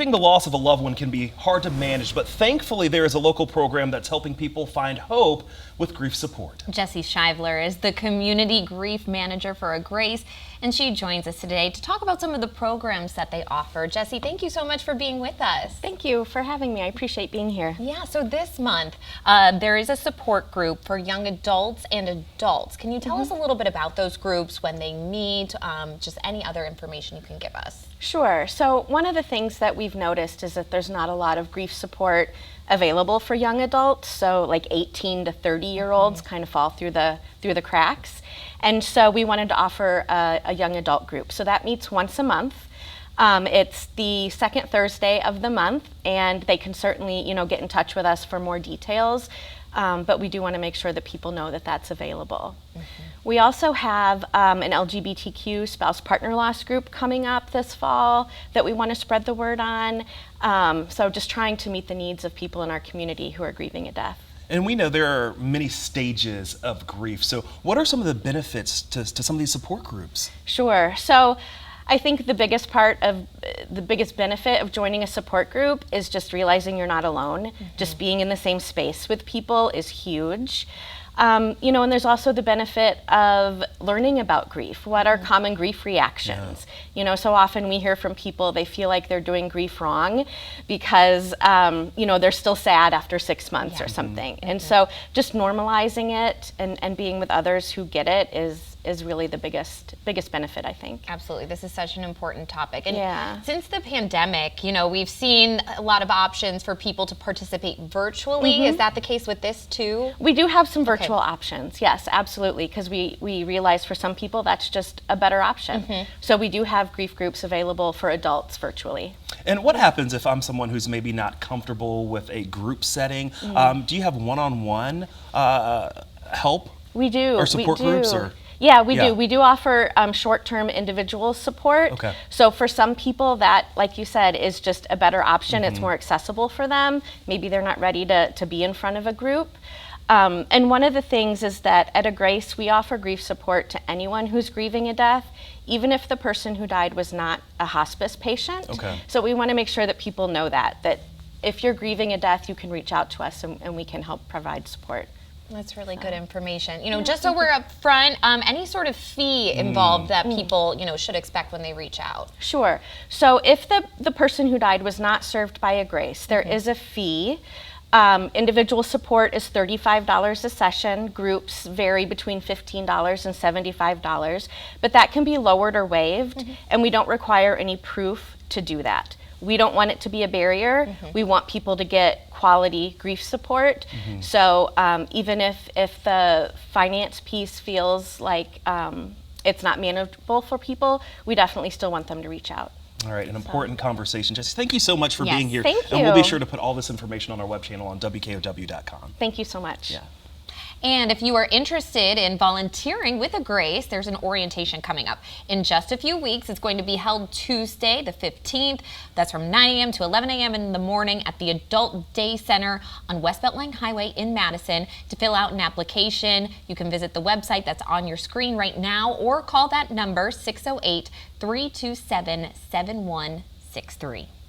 The loss of a loved one can be hard to manage, but thankfully there is a local program that's helping people find hope with grief support. Jessie Shivler is the community grief manager for Agrace, and she joins us today to talk about some of the programs that they offer. Jessie, thank you so much for being with us. Thank you for having me. I appreciate being here. Yeah, so this month there is a support group for young adults and adults. Can you tell us a little bit about those groups, when they meet, just any other information you can give us? Sure. So one of the things that we've noticed is that there's not a lot of grief support available for young adults. So like 18 to 30-year-olds kind of fall through the cracks. And so we wanted to offer a young adult group. So that meets once a month. It's the second Thursday of the month, and they can certainly, get in touch with us for more details. But we do want to make sure that people know that that's available. We also have an LGBTQ spouse partner loss group coming up this fall that we want to spread the word on. So just trying to meet the needs of people in our community who are grieving a death. And we know there are many stages of grief. So what are some of the benefits to some of these support groups? Sure. So I think the biggest benefit of joining a support group is just realizing you're not alone. Just being in the same space with people is huge. And there's also the benefit of learning about grief. What are common grief reactions? So often we hear from people, they feel like they're doing grief wrong because, they're still sad after 6 months or something. And so just normalizing it and being with others who get it is really the biggest benefit, I think. Absolutely. This is such an important topic. And since the pandemic, we've seen a lot of options for people to participate virtually. Is that the case with this too? We do have some virtual options, yes, absolutely, because we realize for some people that's just a better option. So we do have grief groups available for adults virtually. And what happens if I'm someone who's maybe not comfortable with a group setting? Do you have one-on-one help? We do. Or support groups? Or? Yeah, we do. We do offer short-term individual support. Okay. So for some people that, like you said, is just a better option. It's more accessible for them. Maybe they're not ready to be in front of a group. And one of the things is that at Agrace, we offer grief support to anyone who's grieving a death, even if the person who died was not a hospice patient. Okay. So we want to make sure that people know that if you're grieving a death, you can reach out to us and we can help provide support. That's really good information. Just so we're up front, any sort of fee involved that people, should expect when they reach out? Sure. So if the person who died was not served by Agrace, there is a fee. Individual support is $35 a session. Groups vary between $15 and $75, but that can be lowered or waived, and we don't require any proof to do that. We don't want it to be a barrier. We want people to get quality grief support. So even if the finance piece feels like it's not manageable for people, we definitely still want them to reach out. All right, an important conversation. Jessie, thank you so much for being here. Thank you. And we'll be sure to put all this information on our web channel on WKOW.com. Thank you so much. Yeah. And if you are interested in volunteering with Agrace, there's an orientation coming up in just a few weeks. It's going to be held Tuesday, the 15th. That's from 9 a.m. to 11 a.m. in the morning at the Adult Day Center on West Beltline Highway in Madison. To fill out an application, you can visit the website that's on your screen right now or call that number 608-327-7163.